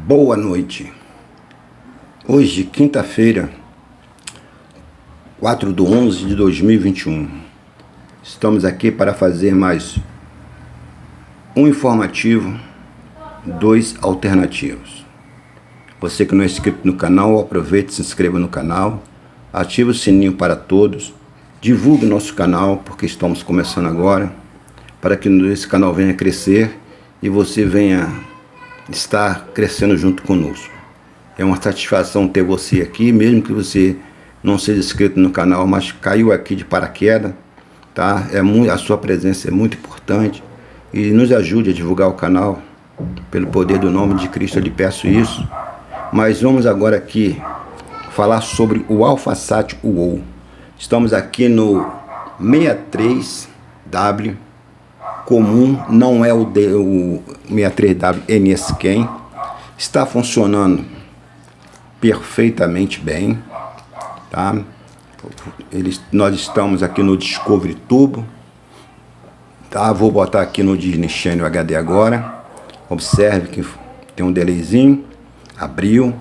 Boa noite. Hoje, quinta-feira, 4/11/2021. Estamos aqui para fazer mais um informativo, dois alternativos. Você que não é inscrito no canal, aproveite e se inscreva no canal, ative o sininho para todos, divulgue nosso canal, porque estamos começando agora, para que esse canal venha crescer e você venha estar crescendo junto conosco. É uma satisfação ter você aqui, mesmo que você não seja inscrito no canal, mas caiu aqui de paraquedas, tá? A sua presença é muito importante e nos ajude a divulgar o canal. Pelo poder do nome de Cristo eu lhe peço isso. Mas vamos agora aqui falar sobre o AlphaSat UOL. Estamos aqui no 63W comum, não é o 63W NSCAN. Está funcionando perfeitamente bem, tá? Nós estamos aqui no Discovery Turbo, tá? Vou botar aqui no Disney Channel HD agora. Observe que tem um delayzinho, abriu,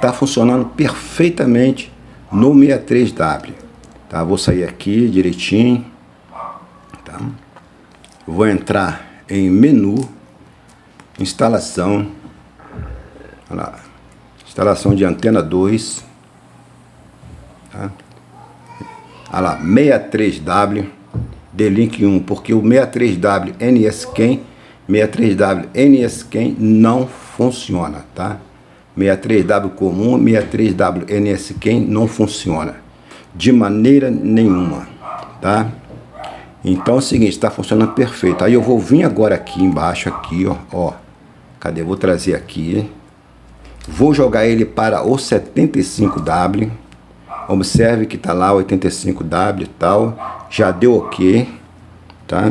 tá funcionando perfeitamente no 63W, tá? Vou sair aqui direitinho, tá? Vou entrar em menu, instalação, olha lá, instalação de antena 2, tá? Olha lá, 63W, D-Link 1, porque o 63W NSCAN não funciona, tá? 63W comum, 63W NSCAN não funciona de maneira nenhuma, tá? Então é o seguinte, está funcionando perfeito. Aí eu vou vir agora aqui embaixo, aqui, ó. Cadê? Vou trazer aqui. Vou jogar ele para o 75W. Observe que tá lá 85W e tal. Já deu ok, tá?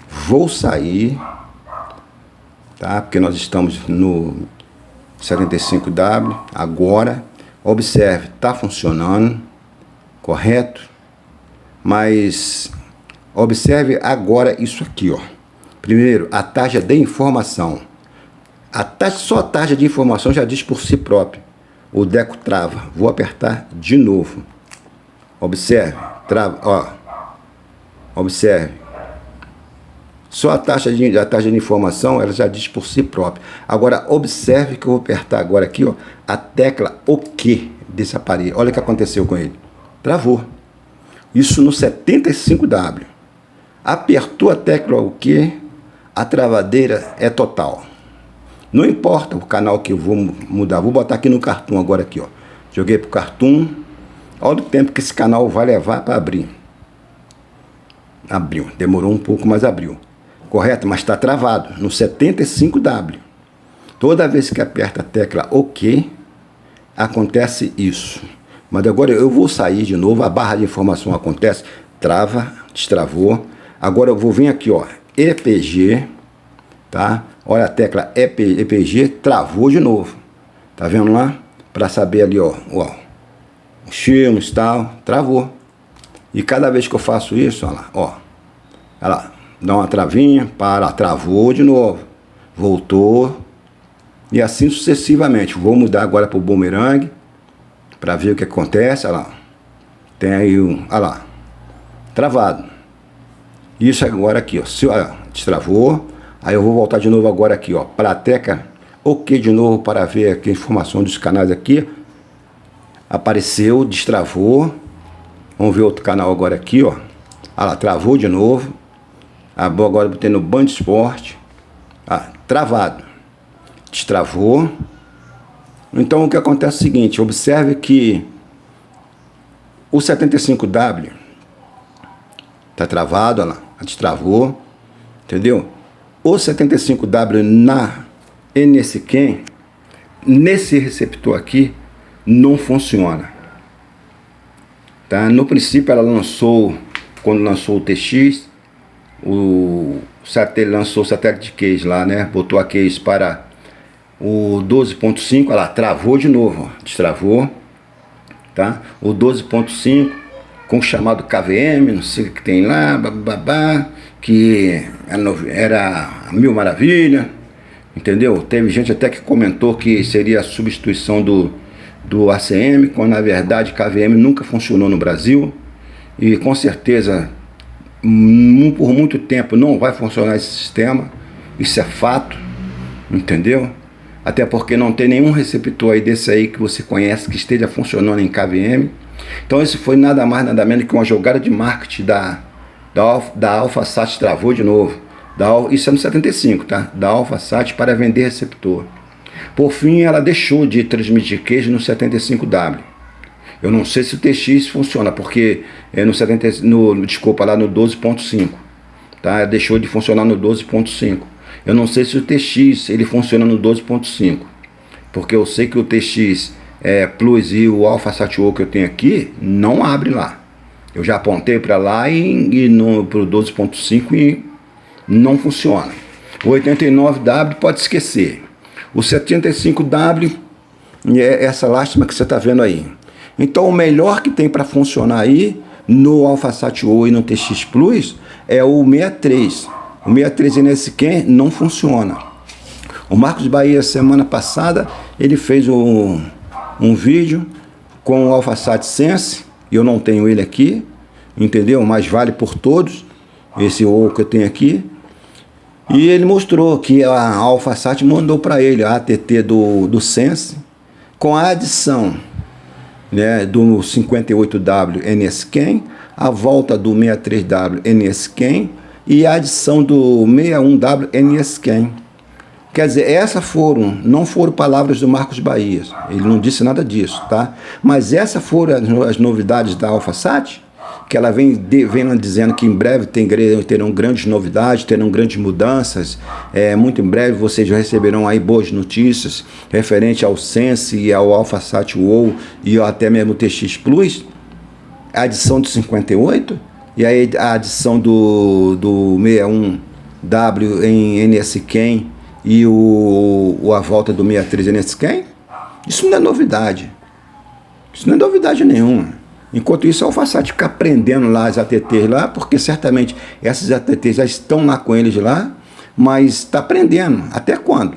Vou sair, tá? Porque nós estamos no 75W agora. Observe, tá funcionando, correto? Mas observe agora isso aqui, ó. Primeiro, a taxa de informação. Só a taxa de informação já diz por si próprio. O Deco trava. Vou apertar de novo. Observe, trava, ó. Observe. Só a taxa de informação, ela já diz por si própria. Agora, observe que eu vou apertar agora aqui, ó, a tecla OK desse aparelho. Olha o que aconteceu com ele. Travou. Isso no 75W. Apertou a tecla OK, a travadeira é total. Não importa o canal que eu vou mudar. Vou botar aqui no Cartoon agora aqui, ó. Joguei pro Cartoon. Olha o tempo que esse canal vai levar para abrir. Abriu. Demorou um pouco, mas abriu. Correto? Mas está travado no 75W. Toda vez que aperta a tecla OK, acontece isso. Mas agora eu vou sair de novo. A barra de informação acontece. Trava, destravou. Agora eu vou vir aqui, ó, EPG, tá? Olha a tecla EPG, travou de novo. Tá vendo lá? Para saber ali, ó, os filmes e tal, travou. E cada vez que eu faço isso, olha lá, dá uma travinha, para, travou de novo, voltou, e assim sucessivamente. Vou mudar agora para o bumerangue, para ver o que acontece, olha lá. Tem aí olha lá, travado. Isso agora aqui, ó, destravou. Aí eu vou voltar de novo agora aqui, ó, para a tecla OK de novo para ver aqui a informação dos canais aqui. Apareceu, destravou. Vamos ver outro canal agora aqui, ó. Ah lá, travou de novo. Agora botei no Band Esporte. Travado. Destravou. Então o que acontece é o seguinte, observe que o 75W tá travado, olha lá, destravou, entendeu? O 75W na NSCAN, nesse receptor aqui, não funciona. Tá? No princípio ela lançou, quando lançou o TX, lançou o satélite case lá, né? Botou a case para o 12.5, olha lá, travou de novo, ó, destravou, tá? O 12.5 com o chamado KVM, não sei o que tem lá, babá, que era mil maravilha, entendeu? Teve gente até que comentou que seria a substituição do ACM, quando na verdade KVM nunca funcionou no Brasil e com certeza por muito tempo não vai funcionar esse sistema, isso é fato, entendeu? Até porque não tem nenhum receptor aí desse aí que você conhece que esteja funcionando em KVM. Então isso foi nada mais nada menos que uma jogada de marketing da AlphaSat, travou de novo. Isso é no 75, tá? Da AlphaSat para vender receptor. Por fim, ela deixou de transmitir queijo no 75W. Eu não sei se o TX funciona, porque desculpa, lá no 12.5, tá? Deixou de funcionar no 12.5. Eu não sei se o TX ele funciona no 12.5, porque eu sei que o TX Plus e o AlphaSat-O que eu tenho aqui não abre lá. Eu já apontei para lá para o 12.5 e não funciona. O 89W pode esquecer. O 75W é essa lástima que você está vendo aí. Então o melhor que tem para funcionar aí no AlphaSat-O e no TX Plus é o 63. O 63 NSQ não funciona. O Marcos Bahia, semana passada, ele fez um vídeo com o AlphaSat Sense, e eu não tenho ele aqui, entendeu? Mas vale por todos, esse O que eu tenho aqui. E ele mostrou que a AlphaSat mandou para ele a ATT do Sense, com a adição, né, do 58W NSCAN, a volta do 63W NSCAN e a adição do 61W NSCAN. Quer dizer, não foram palavras do Marcos Bahia, ele não disse nada disso, tá? Mas essas foram as novidades da AlphaSat, que ela vem dizendo que em breve terão grandes novidades, terão grandes mudanças. Muito em breve vocês já receberão aí boas notícias referente ao Sense e ao AlphaSat-O e até mesmo o TX Plus, a adição do 58 e aí a adição do 61W em NSCAN e a volta do 63 NSCAN. Isso não é novidade. Isso não é novidade nenhuma. Enquanto isso, a AlphaSat fica aprendendo lá as ATTs lá, porque certamente essas ATTs já estão lá com eles lá, mas está aprendendo. Até quando?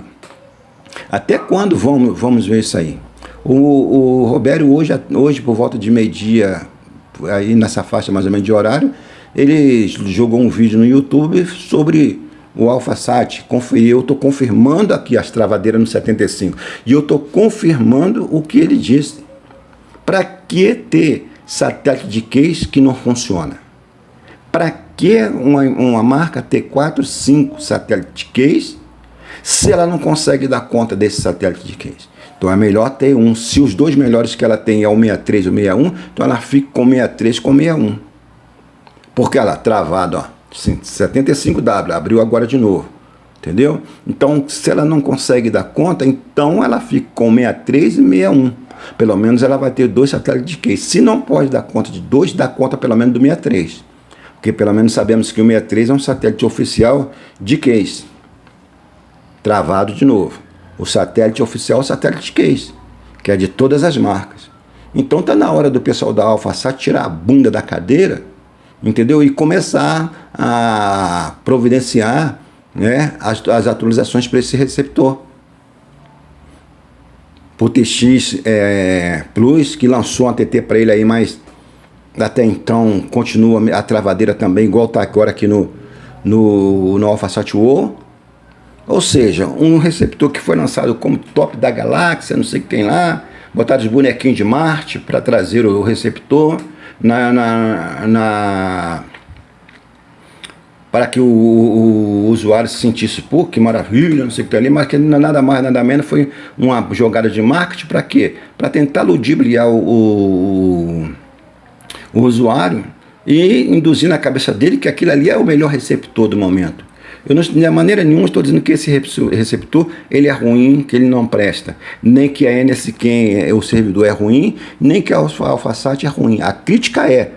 Até quando vamos ver isso aí? O Robério hoje, por volta de meio-dia, aí nessa faixa mais ou menos de horário, ele jogou um vídeo no YouTube sobre o AlphaSat. Eu estou confirmando aqui as travadeiras no 75. E eu estou confirmando o que ele disse. Para que ter satélite de case que não funciona? Para que uma marca ter 4, 5 satélites de case se ela não consegue dar conta desse satélite de case? Então é melhor ter um. Se os dois melhores que ela tem é o 63 e o 61, então ela fica com 63 com 61. Porque ela travada, ó, 75W, abriu agora de novo. Entendeu? Então, se ela não consegue dar conta, então ela fica com 63 e 61. Pelo menos ela vai ter 2 satélites de case. Se não pode dar conta de 2, dá conta pelo menos do 63. Porque pelo menos sabemos que o 63 é um satélite oficial de case. Travado de novo. O satélite oficial é o satélite de case, que é de todas as marcas. Então está na hora do pessoal da AlphaSat tirar a bunda da cadeira, entendeu? E começar a providenciar, né, as atualizações para esse receptor. O TX Plus, que lançou um ATT para ele aí, mas até então continua a travadeira também, igual está agora aqui no AlphaSat-O. Ou seja, um receptor que foi lançado como top da galáxia, não sei o que tem lá, botaram os bonequinhos de Marte para trazer o receptor para que o usuário se sentisse, pô, que maravilha, não sei o que tem ali, mas que nada mais, nada menos, foi uma jogada de marketing para quê? Para tentar ludibriar o usuário e induzir na cabeça dele que aquilo ali é o melhor receptor do momento. Eu não, de maneira nenhuma estou dizendo que esse receptor ele é ruim, que ele não presta, nem que a NSCAN, o servidor, é ruim, nem que a AlphaSat é ruim. A crítica é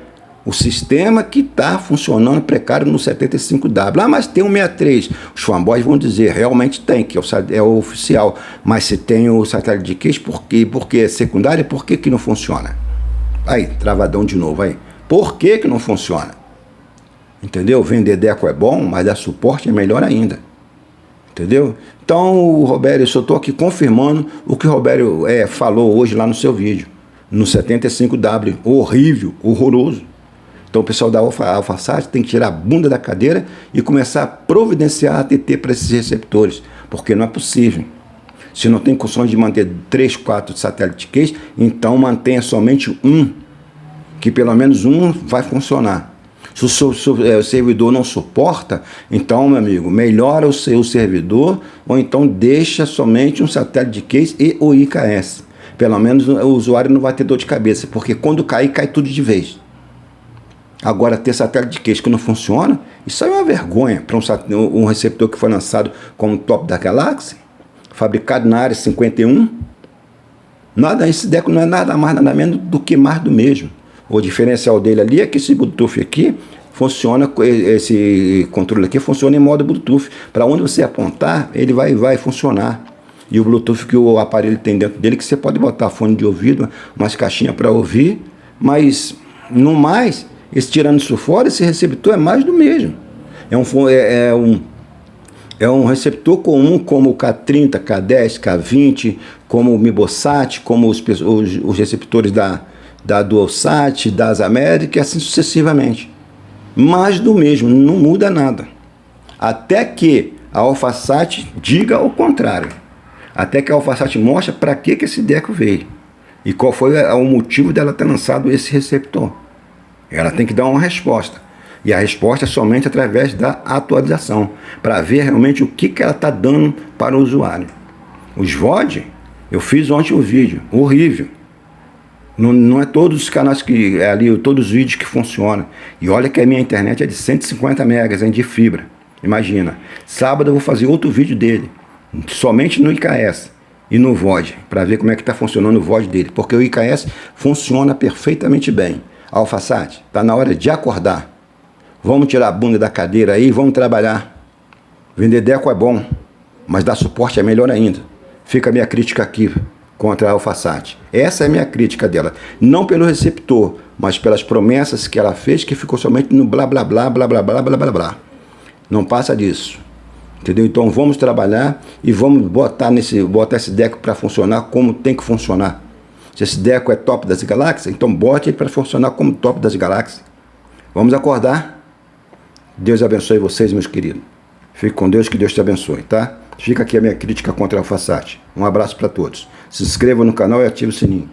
o sistema que está funcionando precário no 75W. Ah, mas tem um 63. Os fanboys vão dizer, realmente tem, que é o oficial. Mas se tem o satélite de case, por quê? Porque é secundário, por que não funciona? Aí, travadão de novo, aí. Por que não funciona? Entendeu? Vender Deco é bom, mas dar suporte é melhor ainda. Entendeu? Então, Robério, eu só estou aqui confirmando o que o Robério falou hoje lá no seu vídeo, no 75W, horrível, horroroso. Então o pessoal da AlphaSat tem que tirar a bunda da cadeira e começar a providenciar ATT para esses receptores, porque não é possível. Se não tem condições de manter 3, 4 satélite case, então mantenha somente um, que pelo menos um vai funcionar. Se o servidor não suporta, então, meu amigo, melhora o seu servidor ou então deixa somente um satélite case e o IKS. Pelo menos o usuário não vai ter dor de cabeça, porque quando cair, cai tudo de vez. Agora, ter satélite case que não funciona, isso aí é uma vergonha para um receptor que foi lançado como top da galáxia, fabricado na área 51. Esse DECO não é nada mais, nada menos do que mais do mesmo. O diferencial dele ali é que esse Bluetooth aqui funciona, esse controle aqui funciona em modo Bluetooth. Para onde você apontar, ele vai funcionar. E o Bluetooth que o aparelho tem dentro dele, que você pode botar fone de ouvido, umas caixinhas para ouvir, mas no mais, tirando isso fora, esse receptor é mais do mesmo. É um receptor comum como o K30, K10, K20, como o Mibosat, como os receptores da DualSat, das América, e assim sucessivamente. Mais do mesmo, não muda nada. Até que a AlphaSat diga o contrário. Até que a AlphaSat mostre para que esse DECO veio. E qual foi o motivo dela ter lançado esse receptor. Ela tem que dar uma resposta. E a resposta é somente através da atualização, para ver realmente o que ela está dando para o usuário. Os VOD, eu fiz ontem um vídeo, horrível. Não é todos os canais que ali, todos os vídeos que funcionam. E olha que a minha internet é de 150 megas, de fibra. Imagina. Sábado eu vou fazer outro vídeo dele, somente no IKS e no VOD, para ver como é que está funcionando o VOD dele. Porque o IKS funciona perfeitamente bem. AlphaSat, está na hora de acordar. Vamos tirar a bunda da cadeira aí e vamos trabalhar. Vender DECO é bom, mas dar suporte é melhor ainda. Fica a minha crítica aqui contra a AlphaSat. Essa é a minha crítica dela. Não pelo receptor, mas pelas promessas que ela fez, que ficou somente no blá blá blá blá blá blá blá blá blá. Não passa disso. Entendeu? Então vamos trabalhar e vamos botar esse DECO para funcionar como tem que funcionar. Se esse DECO é top das galáxias, então bote ele para funcionar como top das galáxias. Vamos acordar? Deus abençoe vocês, meus queridos. Fique com Deus, que Deus te abençoe, tá? Fica aqui a minha crítica contra a AlphaSat. Um abraço para todos. Se inscreva no canal e ative o sininho.